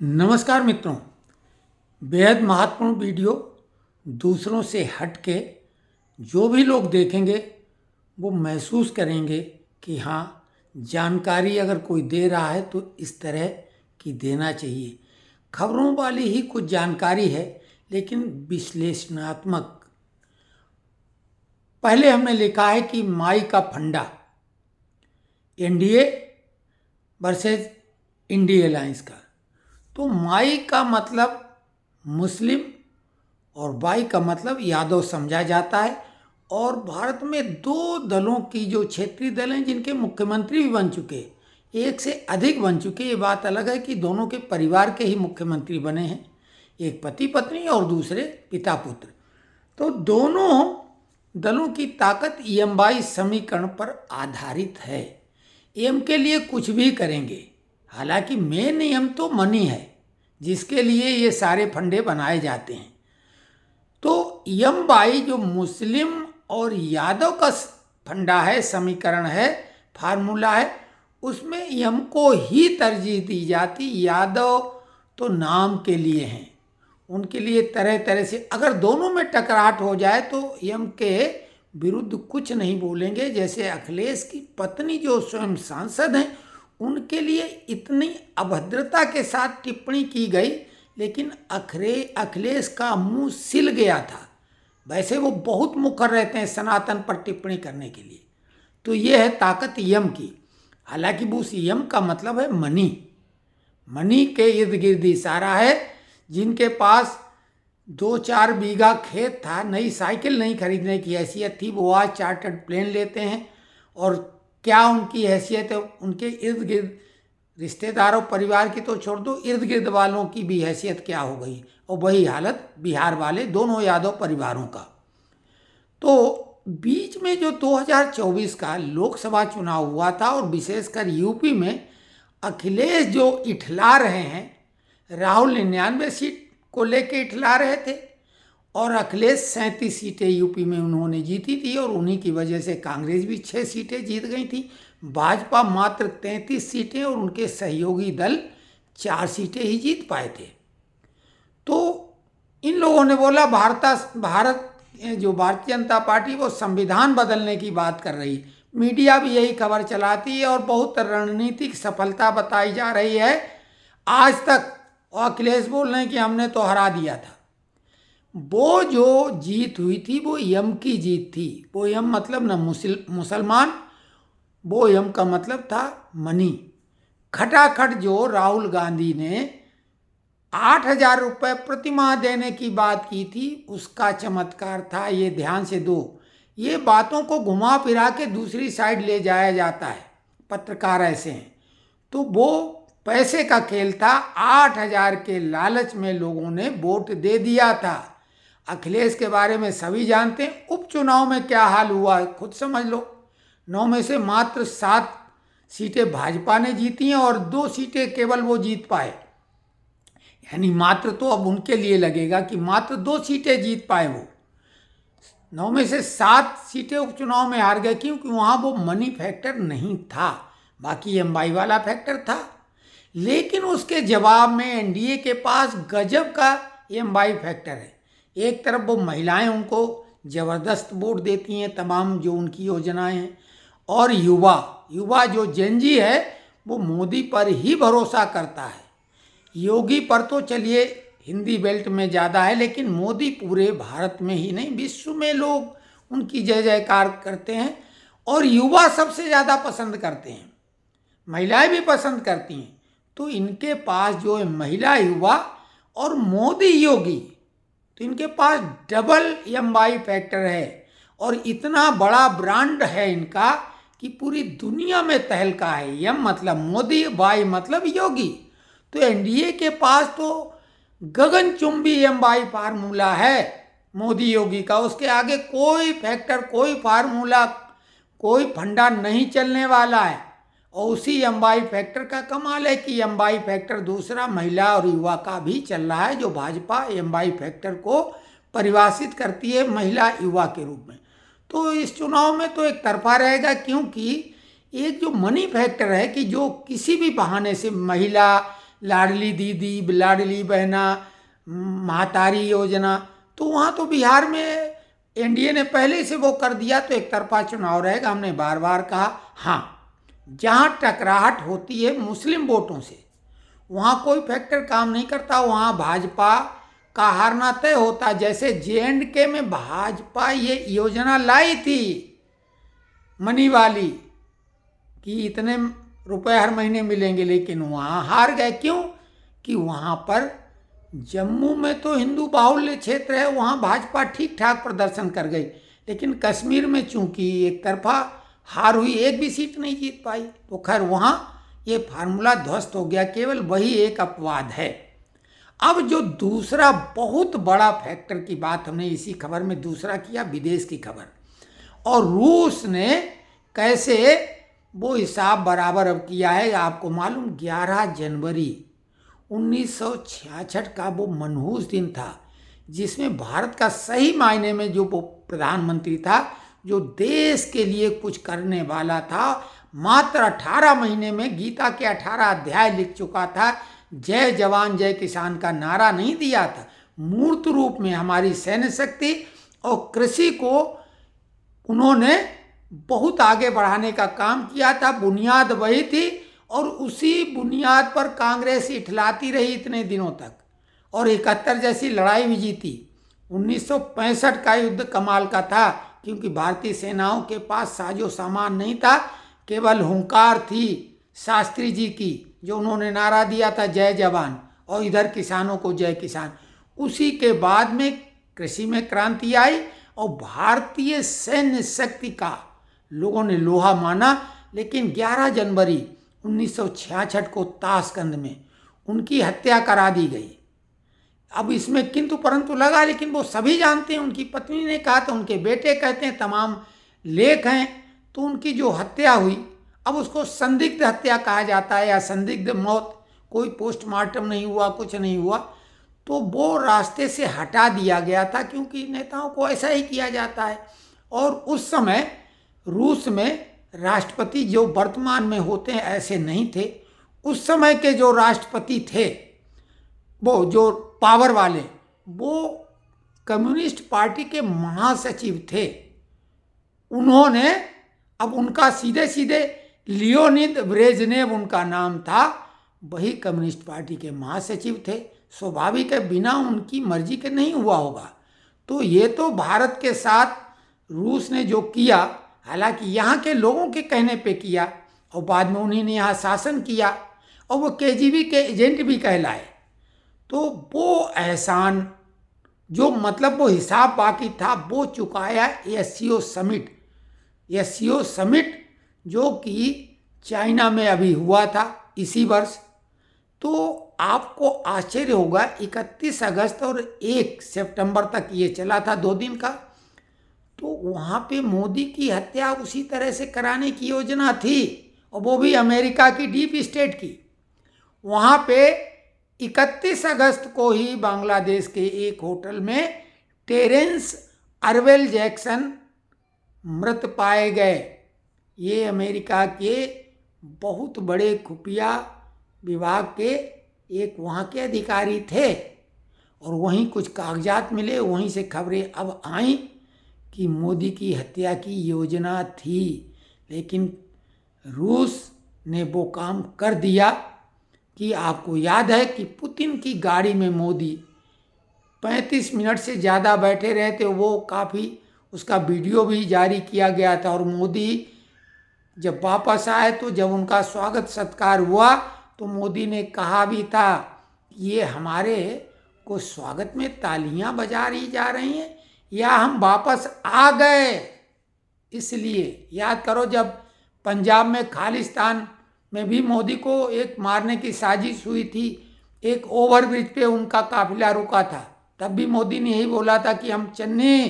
नमस्कार मित्रों। बेहद महत्वपूर्ण वीडियो, दूसरों से हट के जो भी लोग देखेंगे वो महसूस करेंगे कि हाँ, जानकारी अगर कोई दे रहा है तो इस तरह की देना चाहिए। खबरों वाली ही कुछ जानकारी है लेकिन विश्लेषणात्मक। पहले हमने लिखा है कि माई का फंडा, एनडीए वर्सेस इंडिया अलायंस का। तो माई का मतलब मुस्लिम और बाई का मतलब यादव समझा जाता है। और भारत में दो दलों की जो क्षेत्रीय दल हैं जिनके मुख्यमंत्री भी बन चुके, एक से अधिक बन चुके। ये बात अलग है कि दोनों के परिवार के ही मुख्यमंत्री बने हैं, एक पति पत्नी और दूसरे पिता पुत्र। तो दोनों दलों की ताकत ईएम-बाई समीकरण पर आधारित है। एम के लिए कुछ भी करेंगे, हालांकि मेन नियम तो मनी है जिसके लिए ये सारे फंडे बनाए जाते हैं। तो ईएम-बाई जो मुस्लिम और यादव का फंडा है, समीकरण है, फार्मूला है, उसमें एम को ही तरजीह दी जाती। यादव तो नाम के लिए हैं, उनके लिए तरह तरह से अगर दोनों में टकराहट हो जाए तो एम के विरुद्ध कुछ नहीं बोलेंगे। जैसे अखिलेश की पत्नी जो स्वयं सांसद हैं, उनके लिए इतनी अभद्रता के साथ टिप्पणी की गई, लेकिन अखिलेश का मुंह सिल गया था। वैसे वो बहुत मुखर रहते हैं सनातन पर टिप्पणी करने के लिए। तो ये है ताकत यम की। हालांकि वो उस यम का मतलब है मनी। मनी के इर्द गिर्द इशारा है। जिनके पास 2-4 बीघा खेत था, नई साइकिल नहीं खरीदने की हैसियत थी, वो आज चार्टर्ड प्लेन लेते हैं। और क्या उनकी हैसियत है, उनके इर्द गिर्द रिश्तेदारों परिवार की तो छोड़ दो, इर्द गिर्द वालों की भी हैसियत क्या हो गई। और वही हालत बिहार वाले दोनों यादव परिवारों का। तो बीच में जो 2024 का लोकसभा चुनाव हुआ था और विशेषकर यूपी में अखिलेश जो इठला रहे हैं, राहुल 99 सीट को लेके इठला रहे थे और अखिलेश 37 सीटें यूपी में उन्होंने जीती थी। और उन्हीं की वजह से कांग्रेस भी 6 सीटें जीत गई थी। भाजपा मात्र 33 सीटें और उनके सहयोगी दल 4 सीटें ही जीत पाए थे। तो इन लोगों ने बोला भारत जो भारतीय जनता पार्टी वो संविधान बदलने की बात कर रही। मीडिया भी यही खबर चलाती है और बहुत रणनीतिक सफलता बताई जा रही है आज तक। और अखिलेश बोल रहे हैं कि हमने तो हरा दिया था। वो जो जीत हुई थी वो यम की जीत थी। वो यम मतलब न मुसलमान, वो यम का मतलब था मनी। खटाखट जो राहुल गांधी ने 8,000 रुपये प्रति माह देने की बात की थी, उसका चमत्कार था। ये ध्यान से दो, ये बातों को घुमा फिरा के दूसरी साइड ले जाया जाता है, पत्रकार ऐसे हैं। तो वो पैसे का खेल था। 8,000 के लालच में लोगों ने वोट दे दिया था। अखिलेश के बारे में सभी जानते हैं, उपचुनाव में क्या हाल हुआ खुद समझ लो। 9 में से मात्र 7 सीटें भाजपा ने जीती हैं और 2 सीटें केवल वो जीत पाए। यानी मात्र तो अब उनके लिए लगेगा कि मात्र 2 सीटें जीत पाए। वो 9 में से 7 सीटें उपचुनाव में हार गए क्योंकि वहाँ वो मनी फैक्टर नहीं था, बाकी एम-बाई वाला फैक्टर था। लेकिन उसके जवाब में एनडीए के पास गजब का एम-बाई फैक्टर है। एक तरफ वो महिलाएं उनको ज़बरदस्त वोट देती हैं, तमाम जो उनकी योजनाएं हैं। और युवा जो जेनजी है वो मोदी पर ही भरोसा करता है। योगी पर तो चलिए हिंदी बेल्ट में ज़्यादा है, लेकिन मोदी पूरे भारत में ही नहीं विश्व में लोग उनकी जय जयकार करते हैं। और युवा सबसे ज़्यादा पसंद करते हैं, महिलाएं भी पसंद करती हैं। तो इनके पास जो है महिला, युवा और मोदी योगी, तो इनके पास डबल एम-बाई फैक्टर है। और इतना बड़ा ब्रांड है इनका कि पूरी दुनिया में तहलका है। एम मतलब मोदी, बाई मतलब योगी। तो एनडीए के पास तो गगनचुंबी एम-बाई फार्मूला है मोदी योगी का। उसके आगे कोई फैक्टर, कोई फार्मूला, कोई फंडा नहीं चलने वाला है। और उसी एम-बाई फैक्टर का कमाल है कि एम-बाई फैक्टर दूसरा महिला और युवा का भी चल रहा है, जो भाजपा एम-बाई फैक्टर को परिभाषित करती है महिला युवा के रूप में। तो इस चुनाव में तो एक तरफा रहेगा, क्योंकि एक जो मनी फैक्टर है कि जो किसी भी बहाने से महिला लाडली दीदी, लाडली बहना, महातारी योजना, तो वहाँ तो बिहार में एनडीए ने पहले से वो कर दिया, तो एक तरफा चुनाव रहेगा। हमने बार बार कहा हाँ, जहाँ टकराहट होती है मुस्लिम वोटों से, वहाँ कोई फैक्टर काम नहीं करता, वहाँ भाजपा का हारना तय होता। जैसे JNK में भाजपा ये योजना लाई थी मनी वाली कि इतने रुपए हर महीने मिलेंगे, लेकिन वहाँ हार गए। क्यों? कि वहाँ पर जम्मू में तो हिंदू बाहुल्य क्षेत्र है, वहाँ भाजपा ठीक ठाक प्रदर्शन कर गई, लेकिन कश्मीर में चूंकि एक तरफा हार हुई, एक भी सीट नहीं जीत पाई, तो खैर वहाँ ये फार्मूला ध्वस्त हो गया। केवल वही एक अपवाद है। अब जो दूसरा बहुत बड़ा फैक्टर की बात हमने इसी खबर में दूसरा किया, विदेश की खबर, और रूस ने कैसे वो हिसाब बराबर अब किया है। आपको मालूम 11 जनवरी 1966 का वो मनहूस दिन था, जिसमें भारत का सही मायने में जो वो प्रधानमंत्री था, जो देश के लिए कुछ करने वाला था, मात्र 18 महीने में गीता के 18 अध्याय लिख चुका था, जय जवान जय किसान का नारा नहीं दिया था, मूर्त रूप में हमारी सैन्य शक्ति और कृषि को उन्होंने बहुत आगे बढ़ाने का काम किया था। बुनियाद वही थी, और उसी बुनियाद पर कांग्रेस इठलाती रही इतने दिनों तक, और 71 जैसी लड़ाई भी जीती। 1965 का युद्ध कमाल का था, क्योंकि भारतीय सेनाओं के पास साजो सामान नहीं था, केवल हुंकार थी शास्त्री जी की, जो उन्होंने नारा दिया था जय जवान, और इधर किसानों को जय किसान। उसी के बाद में कृषि में क्रांति आई, और भारतीय सैन्य शक्ति का लोगों ने लोहा माना। लेकिन 11 जनवरी 1966 को ताशकंद में उनकी हत्या करा दी गई। अब इसमें किंतु परंतु लगा, लेकिन वो सभी जानते हैं, उनकी पत्नी ने कहा था, उनके बेटे कहते हैं, तमाम लेख हैं। तो उनकी जो हत्या हुई, अब उसको संदिग्ध हत्या कहा जाता है, या संदिग्ध मौत, कोई पोस्टमार्टम नहीं हुआ, कुछ नहीं हुआ, तो वो रास्ते से हटा दिया गया था, क्योंकि नेताओं को ऐसा ही किया जाता है। और उस समय रूस में राष्ट्रपति जो वर्तमान में होते हैं ऐसे नहीं थे। उस समय के जो राष्ट्रपति थे, वो जो पावर वाले, वो कम्युनिस्ट पार्टी के महासचिव थे। उन्होंने, अब उनका सीधे सीधे लियोनिद ब्रेजनेव उनका नाम था, वही कम्युनिस्ट पार्टी के महासचिव थे। स्वाभाविक है, बिना उनकी मर्जी के नहीं हुआ होगा। तो ये तो भारत के साथ रूस ने जो किया, हालांकि यहाँ के लोगों के कहने पे किया, और बाद में उन्हीं ने यहाँ शासन किया, और वो KGB के एजेंट भी कहलाए। तो वो एहसान, जो मतलब वो हिसाब बाकी था, वो चुकाया SCO समिट। SCO समिट जो कि चाइना में अभी हुआ था इसी वर्ष। तो आपको आश्चर्य होगा, 31 अगस्त और 1 सितंबर तक ये चला था, 2 दिन का। तो वहाँ पे मोदी की हत्या उसी तरह से कराने की योजना थी, और वो भी अमेरिका की डीप स्टेट की। वहाँ पे 31 अगस्त को ही बांग्लादेश के एक होटल में टेरेंस अर्वेल जैक्सन मृत पाए गए। ये अमेरिका के बहुत बड़े खुफिया विभाग के एक वहाँ के अधिकारी थे, और वहीं कुछ कागजात मिले, वहीं से खबरें अब आईं कि मोदी की हत्या की योजना थी। लेकिन रूस ने वो काम कर दिया कि आपको याद है कि पुतिन की गाड़ी में मोदी 35 मिनट से ज़्यादा बैठे रहे थे। वो काफ़ी, उसका वीडियो भी जारी किया गया था। और मोदी जब वापस आए, तो जब उनका स्वागत सत्कार हुआ, तो मोदी ने कहा भी था कि ये हमारे को स्वागत में तालियां बजा रही जा रही हैं, या हम वापस आ गए इसलिए। याद करो, जब पंजाब में खालिस्तान में भी मोदी को एक मारने की साजिश हुई थी, एक ओवरब्रिज पे उनका काफिला रुका था, तब भी मोदी ने यही बोला था कि हम चन्नी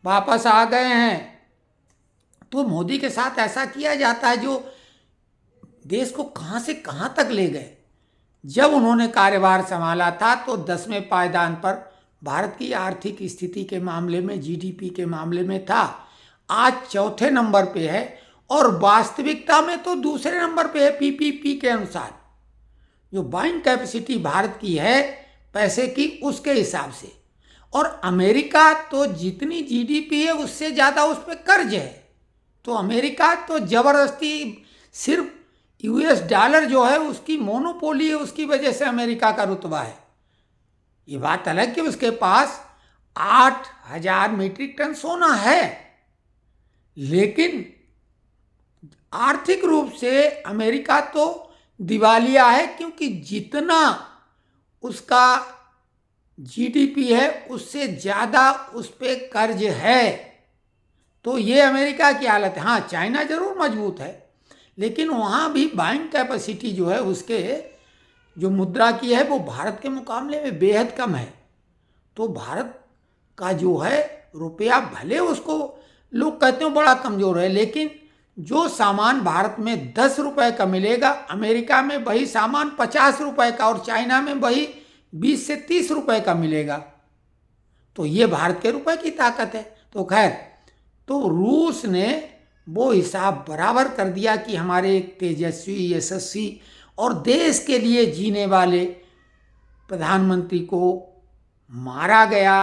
वापस आ गए हैं। तो मोदी के साथ ऐसा किया जाता है, जो देश को कहाँ से कहाँ तक ले गए। जब उन्होंने कार्यभार संभाला था, तो 10वें पायदान पर भारत की आर्थिक स्थिति के मामले में, GDP के मामले में था। आज 4थे नंबर पे है, और वास्तविकता में तो दूसरे नंबर पे है PPP के अनुसार। जो बाइंग कैपेसिटी भारत की है पैसे की, उसके हिसाब से। और अमेरिका तो जितनी जीडीपी है उससे ज़्यादा उस पर कर्ज है। तो अमेरिका तो ज़बरदस्ती सिर्फ यूएस डॉलर जो है उसकी मोनोपोली है, उसकी वजह से अमेरिका का रुतबा है। ये बात अलग कि उसके पास 8,000 मीट्रिक टन सोना है, लेकिन आर्थिक रूप से अमेरिका तो दिवालिया है, क्योंकि जितना उसका जीडीपी है उससे ज़्यादा उस पर कर्ज है। तो ये अमेरिका की हालत है। हाँ, चाइना जरूर मजबूत है, लेकिन वहाँ भी बाइंग कैपेसिटी जो है उसके जो मुद्रा की है वो भारत के मुकाबले में बेहद कम है। तो भारत का जो है रुपया भले उसको लोग कहते हैं बड़ा कमज़ोर है, लेकिन जो सामान भारत में 10 रुपए का मिलेगा, अमेरिका में वही सामान 50 रुपए का, और चाइना में वही 20 से 30 रुपए का मिलेगा। तो ये भारत के रुपए की ताकत है। तो खैर, तो रूस ने वो हिसाब बराबर कर दिया कि हमारे एक तेजस्वी, यशस्वी और देश के लिए जीने वाले प्रधानमंत्री को मारा गया,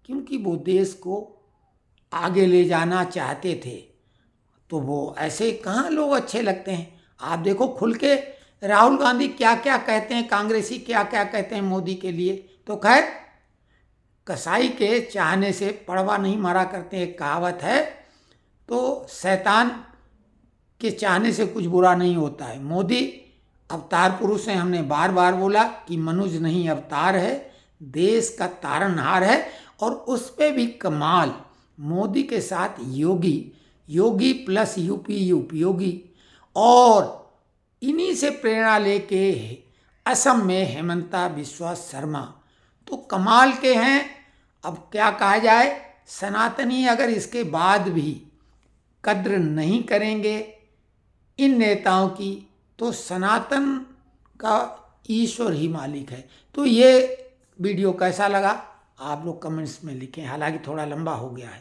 क्योंकि वो देश को आगे ले जाना चाहते थे। तो वो ऐसे कहाँ लोग अच्छे लगते हैं। आप देखो खुल के राहुल गांधी क्या क्या कहते हैं, कांग्रेसी क्या क्या कहते हैं मोदी के लिए। तो खैर, कसाई के चाहने से पड़वा नहीं मारा करते, एक कहावत है। तो शैतान के चाहने से कुछ बुरा नहीं होता है। मोदी अवतार पुरुष हैं, हमने बार बार बोला कि मनुष्य नहीं अवतार है, देश का तारनहार है। और उस पर भी कमाल, मोदी के साथ योगी, योगी प्लस यूपी उपयोगी, और इन्हीं से प्रेरणा लेके असम में हेमंता बिस्वा शर्मा। तो कमाल के हैं। अब क्या कहा जाए, सनातनी अगर इसके बाद भी कद्र नहीं करेंगे इन नेताओं की, तो सनातन का ईश्वर ही मालिक है। तो ये वीडियो कैसा लगा आप लोग कमेंट्स में लिखें, हालांकि थोड़ा लंबा हो गया है।